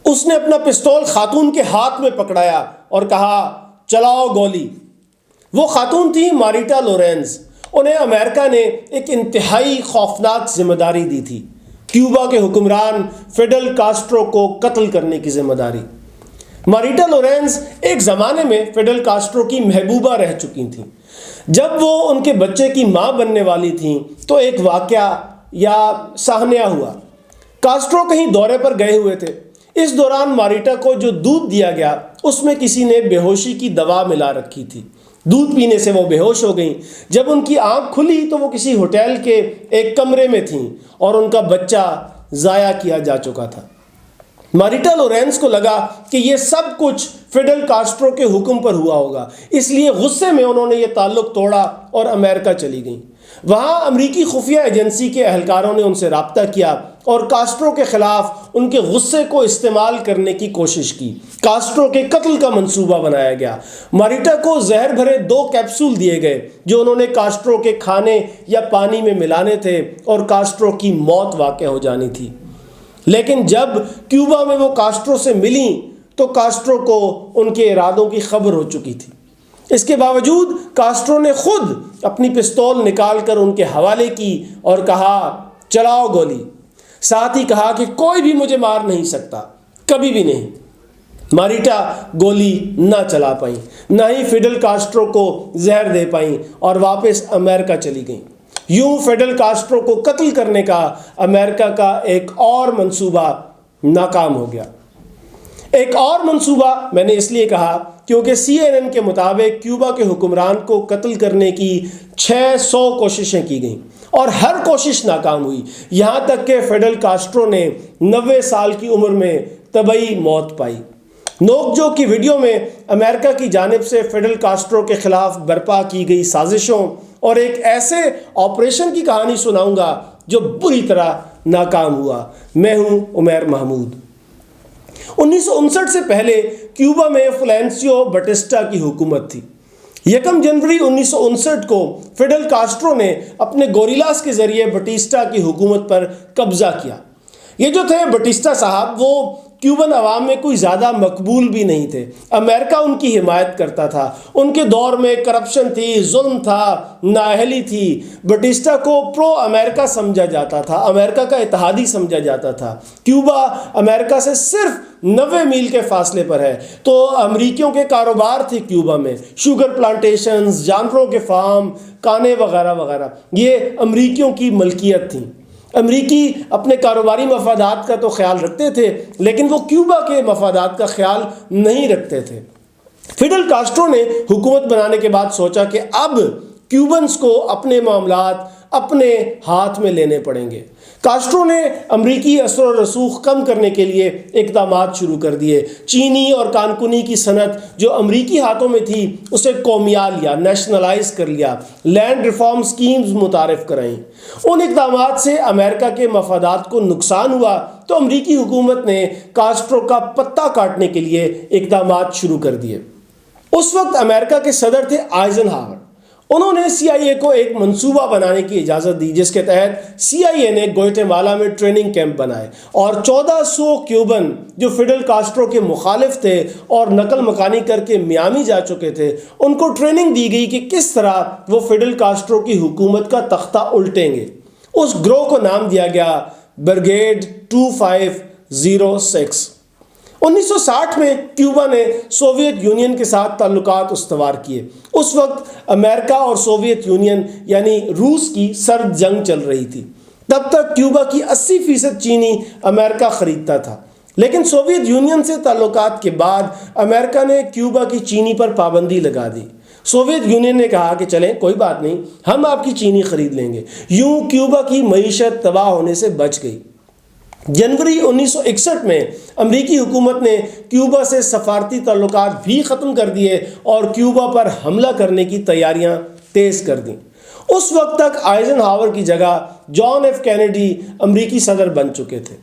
اس نے اپنا پستول خاتون کے ہاتھ میں پکڑایا اور کہا چلاؤ گولی۔ وہ خاتون تھی ماریٹا لورینز۔ انہیں امریکہ نے ایک انتہائی خوفناک ذمہ داری دی تھی، کیوبا کے حکمران فیڈل کاسٹرو کو قتل کرنے کی ذمہ داری۔ ماریٹا لورینز ایک زمانے میں فیڈل کاسٹرو کی محبوبہ رہ چکی تھیں۔ جب وہ ان کے بچے کی ماں بننے والی تھیں تو ایک واقعہ یا سانحہ ہوا۔ کاسٹرو کہیں دورے پر گئے ہوئے تھے۔ اس دوران ماریٹا کو جو دودھ دیا گیا اس میں کسی نے بے ہوشی کی دوا ملا رکھی تھی۔ دودھ پینے سے وہ بے ہوش ہو گئیں۔ جب ان کی آنکھ کھلی تو وہ کسی ہوٹل کے ایک کمرے میں تھیں اور ان کا بچہ ضائع کیا جا چکا تھا۔ ماریٹا لورینز کو لگا کہ یہ سب کچھ فیڈل کاسٹرو کے حکم پر ہوا ہوگا، اس لیے غصے میں انہوں نے یہ تعلق توڑا اور امریکہ چلی گئیں۔ وہاں امریکی خفیہ ایجنسی کے اہلکاروں نے ان سے رابطہ کیا اور کاسٹرو کے خلاف ان کے غصے کو استعمال کرنے کی کوشش کی۔ کاسٹرو کے قتل کا منصوبہ بنایا گیا۔ ماریٹا کو زہر بھرے 2 کیپسول دیے گئے جو انہوں نے کاسٹرو کے کھانے یا پانی میں ملانے تھے اور کاسٹرو کی موت واقع ہو جانی تھی۔ لیکن جب کیوبا میں وہ کاسٹرو سے ملیں تو کاسٹرو کو ان کے ارادوں کی خبر ہو چکی تھی۔ اس کے باوجود کاسٹرو نے خود اپنی پستول نکال کر ان کے حوالے کی اور کہا چلاؤ گولی۔ ساتھ ہی کہا کہ کوئی بھی مجھے مار نہیں سکتا، کبھی بھی نہیں۔ ماریٹا گولی نہ چلا پائیں، نہ ہی فیڈل کاسٹرو کو زہر دے پائیں اور واپس امریکہ چلی گئیں۔ یوں فیڈل کاسٹرو کو قتل کرنے کا امریکہ کا ایک اور منصوبہ ناکام ہو گیا۔ ایک اور منصوبہ میں نے اس لیے کہا کیونکہ CNN کے مطابق کیوبا کے حکمران کو قتل کرنے کی 600 کوششیں کی گئیں اور ہر کوشش ناکام ہوئی، یہاں تک کہ فیڈل کاسٹرو نے 90 سال کی عمر میں طبعی موت پائی۔ نوک جھوک کی ویڈیو میں امریکہ کی جانب سے فیڈل کاسٹرو کے خلاف برپا کی گئی سازشوں اور ایک ایسے آپریشن کی کہانی سناؤں گا جو بری طرح ناکام ہوا۔ میں ہوں عمیر محمود۔ 1959 سے پہلے کیوبا میں فلینسیو بٹسٹا کی حکومت تھی۔ 1 جنوری 1959 کو فیڈل کاسٹرو نے اپنے گوریلاس کے ذریعے بٹیسٹا کی حکومت پر قبضہ کیا۔ یہ جو تھے بٹیسٹا صاحب، وہ کیوبن عوام میں کوئی زیادہ مقبول بھی نہیں تھے۔ امریکہ ان کی حمایت کرتا تھا۔ ان کے دور میں کرپشن تھی، ظلم تھا، نااہلی تھی۔ بٹیسٹا کو پرو امریکہ سمجھا جاتا تھا، امریکہ کا اتحادی سمجھا جاتا تھا۔ کیوبا امریکہ سے صرف 90 میل کے فاصلے پر ہے، تو امریکیوں کے کاروبار تھے کیوبا میں، شوگر پلانٹیشنز، جانوروں کے فارم، کانے وغیرہ وغیرہ، یہ امریکیوں کی ملکیت تھیں۔ امریکی اپنے کاروباری مفادات کا تو خیال رکھتے تھے لیکن وہ کیوبا کے مفادات کا خیال نہیں رکھتے تھے۔ فیڈل کاسٹرو نے حکومت بنانے کے بعد سوچا کہ اب کیوبنز کو اپنے معاملات اپنے ہاتھ میں لینے پڑیں گے۔ کاسٹرو نے امریکی اثر و رسوخ کم کرنے کے لیے اقدامات شروع کر دیے۔ چینی اور کانکنی کی صنعت جو امریکی ہاتھوں میں تھی اسے قومیال لیا، نیشنلائز کر لیا، لینڈ ریفارم سکیمز متعارف کرائیں۔ ان اقدامات سے امریکہ کے مفادات کو نقصان ہوا تو امریکی حکومت نے کاسٹرو کا پتہ کاٹنے کے لیے اقدامات شروع کر دیے۔ اس وقت امریکہ کے صدر تھے آئزن ہاور۔ انہوں نے CIA کو ایک منصوبہ بنانے کی اجازت دی جس کے تحت CIA نے گوئٹے-مالا میں ٹریننگ کیمپ بنائے اور 1400 کیوبن جو فیڈل کاسٹرو کے مخالف تھے اور نقل مکانی کر کے میامی جا چکے تھے، ان کو ٹریننگ دی گئی کہ کس طرح وہ فیڈل کاسٹرو کی حکومت کا تختہ الٹیں گے۔ اس گروہ کو نام دیا گیا بریگیڈ 2506۔ 1960 میں کیوبا نے سوویت یونین کے ساتھ تعلقات استوار کیے۔ اس وقت امریکہ اور سوویت یونین یعنی روس کی سرد جنگ چل رہی تھی۔ تب تک کیوبا کی 80% چینی امریکہ خریدتا تھا، لیکن سوویت یونین سے تعلقات کے بعد امریکہ نے کیوبا کی چینی پر پابندی لگا دی۔ سوویت یونین نے کہا کہ چلیں کوئی بات نہیں، ہم آپ کی چینی خرید لیں گے۔ یوں کیوبا کی معیشت تباہ ہونے سے بچ گئی۔ جنوری 1961 میں امریکی حکومت نے کیوبا سے سفارتی تعلقات بھی ختم کر دیے اور کیوبا پر حملہ کرنے کی تیاریاں تیز کر دیں۔ اس وقت تک آئزن ہاور کی جگہ جان ایف کینیڈی امریکی صدر بن چکے تھے۔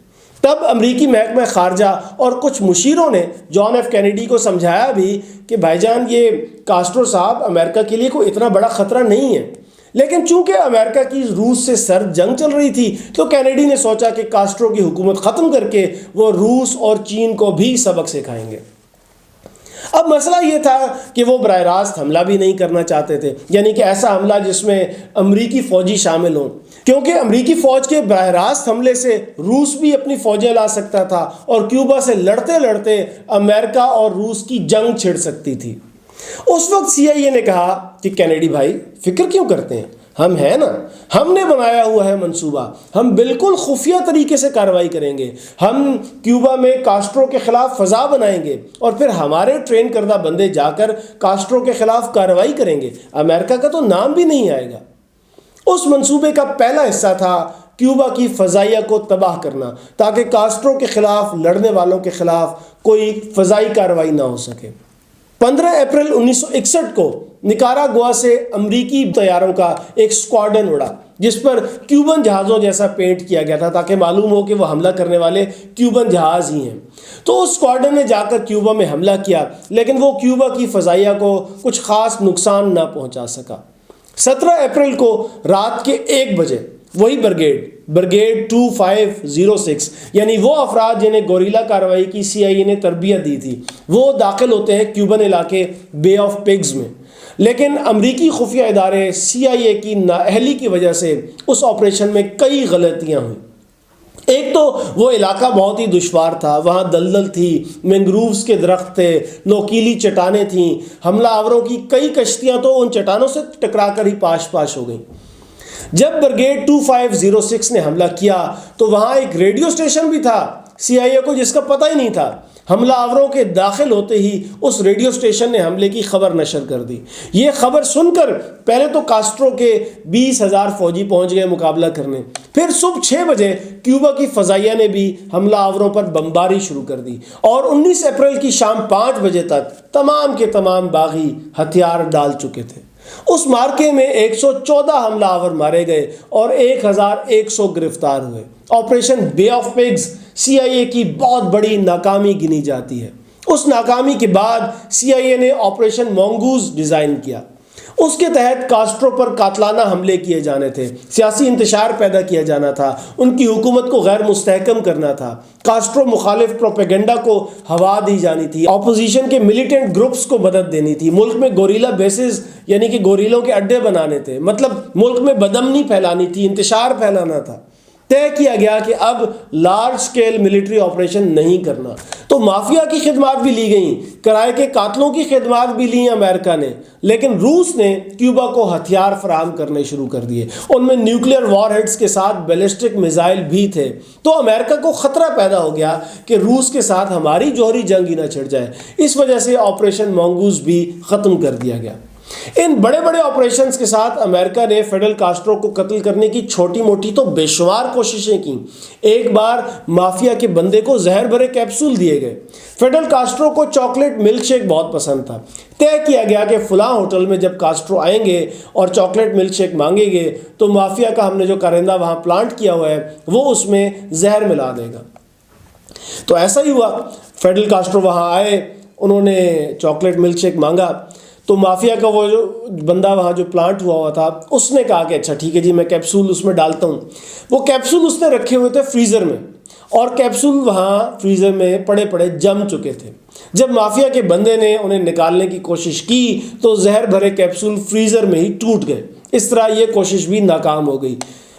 تب امریکی محکمہ خارجہ اور کچھ مشیروں نے جان ایف کینیڈی کو سمجھایا بھی کہ بھائی جان، یہ کاسٹرو صاحب امریکہ کے لیے کوئی اتنا بڑا خطرہ نہیں ہے، لیکن چونکہ امریکہ کی روس سے سرد جنگ چل رہی تھی تو کینیڈی نے سوچا کہ کاسٹرو کی حکومت ختم کر کے وہ روس اور چین کو بھی سبق سکھائیں گے۔ اب مسئلہ یہ تھا کہ وہ براہ راست حملہ بھی نہیں کرنا چاہتے تھے، یعنی کہ ایسا حملہ جس میں امریکی فوجی شامل ہوں، کیونکہ امریکی فوج کے براہ راست حملے سے روس بھی اپنی فوجیں لا سکتا تھا اور کیوبا سے لڑتے لڑتے امریکہ اور روس کی جنگ چھڑ سکتی تھی۔ اس وقت CIA نے کہا کہ کینیڈی بھائی فکر کیوں کرتے ہیں، ہم ہیں نا، ہم نے بنایا ہوا ہے منصوبہ، ہم بالکل خفیہ طریقے سے کارروائی کریں گے، ہم کیوبا میں کاسٹرو کے خلاف فضا بنائیں گے اور پھر ہمارے ٹرین کردہ بندے جا کر کاسٹرو کے خلاف کارروائی کریں گے، امریکہ کا تو نام بھی نہیں آئے گا۔ اس منصوبے کا پہلا حصہ تھا کیوبا کی فضائیہ کو تباہ کرنا، تاکہ کاسٹرو کے خلاف لڑنے والوں کے خلاف کوئی فضائی کارروائی نہ ہو سکے۔ 15 اپریل 1961 کو نکاراگوا سے امریکی طیاروں کا ایک اسکواڈرن اڑا جس پر کیوبن جہازوں جیسا پینٹ کیا گیا تھا تاکہ معلوم ہو کہ وہ حملہ کرنے والے کیوبن جہاز ہی ہیں۔ تو اس اسکواڈرن نے جا کر کیوبا میں حملہ کیا، لیکن وہ کیوبا کی فضائیہ کو کچھ خاص نقصان نہ پہنچا سکا۔ 17 اپریل کو رات کے 1 بجے وہی برگیڈ 2506 یعنی وہ افراد جنہیں گوریلا کارروائی کی CIA نے تربیت دی تھی، وہ داخل ہوتے ہیں کیوبن علاقے بے آف پگز میں، لیکن امریکی خفیہ ادارے CIA کی نااہلی کی وجہ سے اس آپریشن میں کئی غلطیاں ہوئیں۔ ایک تو وہ علاقہ بہت ہی دشوار تھا، وہاں دلدل تھی، مینگرووز کے درخت تھے، نوکیلی چٹانیں تھیں، حملہ آوروں کی کئی کشتیاں تو ان چٹانوں سے ٹکرا کر ہی پاش ہو گئیں۔ جب برگیڈ 2506 نے حملہ کیا تو وہاں ایک ریڈیو اسٹیشن بھی تھا CIA کو جس کا پتہ ہی نہیں تھا۔ حملہ آوروں کے داخل ہوتے ہی اس ریڈیو اسٹیشن نے حملے کی خبر نشر کر دی۔ یہ خبر سن کر پہلے تو کاسٹرو کے 20,000 فوجی پہنچ گئے مقابلہ کرنے، پھر صبح 6 بجے کیوبا کی فضائیہ نے بھی حملہ آوروں پر بمباری شروع کر دی اور 19 اپریل کی شام 5 بجے تک تمام کے تمام باغی ہتھیار ڈال چکے تھے۔ اس مارکے میں 114 حملہ آور مارے گئے اور 1100 گرفتار ہوئے۔ آپریشن بے آف پگز CIA کی بہت بڑی ناکامی گنی جاتی ہے۔ اس ناکامی کے بعد CIA نے آپریشن مونگوز ڈیزائن کیا۔ اس کے تحت کاسٹرو پر قاتلانہ حملے کیے جانے تھے، سیاسی انتشار پیدا کیا جانا تھا، ان کی حکومت کو غیر مستحکم کرنا تھا، کاسٹرو مخالف پروپیگنڈا کو ہوا دی جانی تھی، اپوزیشن کے ملیٹنٹ گروپس کو مدد دینی تھی، ملک میں گوریلا بیسز یعنی کہ گوریلوں کے اڈے بنانے تھے، مطلب ملک میں بدامنی پھیلانی تھی، انتشار پھیلانا تھا۔ طے کیا گیا کہ اب لارج سکیل ملٹری آپریشن نہیں کرنا، تو مافیا کی خدمات بھی لی گئیں، کرائے کے قاتلوں کی خدمات بھی لی امریکہ نے، لیکن روس نے کیوبا کو ہتھیار فراہم کرنے شروع کر دیے، ان میں نیوکلیئر وار ہیڈز کے ساتھ بیلسٹک میزائل بھی تھے۔ تو امریکہ کو خطرہ پیدا ہو گیا کہ روس کے ساتھ ہماری جوہری جنگ ہی نہ چھڑ جائے، اس وجہ سے آپریشن مونگوز بھی ختم کر دیا گیا۔ ان بڑے بڑے آپریشنز کے ساتھ امریکہ نے فیڈل کاسٹرو کو قتل کرنے کی چھوٹی موٹی تو بے شمار کوششیں کی۔ ایک بار مافیا کے بندے کو زہر بھرے کیپسول دیے گئے۔ فیڈل کاسٹرو کو چاکلیٹ ملک شیک بہت پسند تھا۔ طے کیا گیا کہ فلاں ہوٹل میں جب کاسٹرو آئیں گے اور چاکلیٹ ملک شیک مانگیں گے تو مافیا کا ہم نے جو کارندہ وہاں پلانٹ کیا ہوا ہے وہ اس میں زہر ملا دے گا۔ تو ایسا ہی ہوا، فیڈل کاسٹرو وہاں آئے، انہوں نے چاکلیٹ ملک شیک مانگا تو مافیا کا وہ جو بندہ وہاں جو پلانٹ ہوا تھا اس نے کہا کہ اچھا ٹھیک ہے جی، میں کیپسول اس میں ڈالتا ہوں۔ وہ کیپسول اس نے رکھے ہوئے تھے فریزر میں، اور کیپسول وہاں فریزر میں پڑے پڑے جم چکے تھے۔ جب مافیا کے بندے نے انہیں نکالنے کی کوشش کی تو زہر بھرے کیپسول فریزر میں ہی ٹوٹ گئے۔ اس طرح یہ کوشش بھی ناکام ہو گئی۔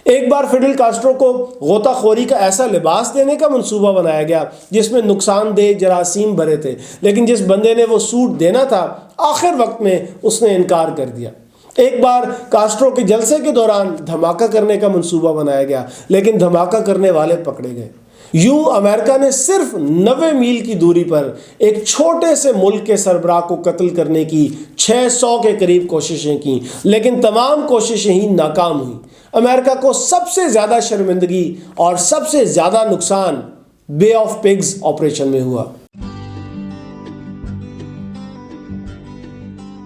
ایک بار فیڈل کاسٹرو کو غوطہ خوری کا ایسا لباس دینے کا منصوبہ بنایا گیا جس میں نقصان دہ جراثیم بھرے تھے، لیکن جس بندے نے وہ سوٹ دینا تھا آخر وقت میں اس نے انکار کر دیا۔ ایک بار کاسٹرو کے جلسے کے دوران دھماکہ کرنے کا منصوبہ بنایا گیا، لیکن دھماکہ کرنے والے پکڑے گئے۔ یوں امریکہ نے صرف 90 میل کی دوری پر ایک چھوٹے سے ملک کے سربراہ کو قتل کرنے کی 600 کے قریب کوششیں کی، لیکن تمام کوششیں ہی ناکام ہوئیں۔ امریکہ کو سب سے زیادہ شرمندگی اور سب سے زیادہ نقصان بے آف پگز آپریشن میں ہوا۔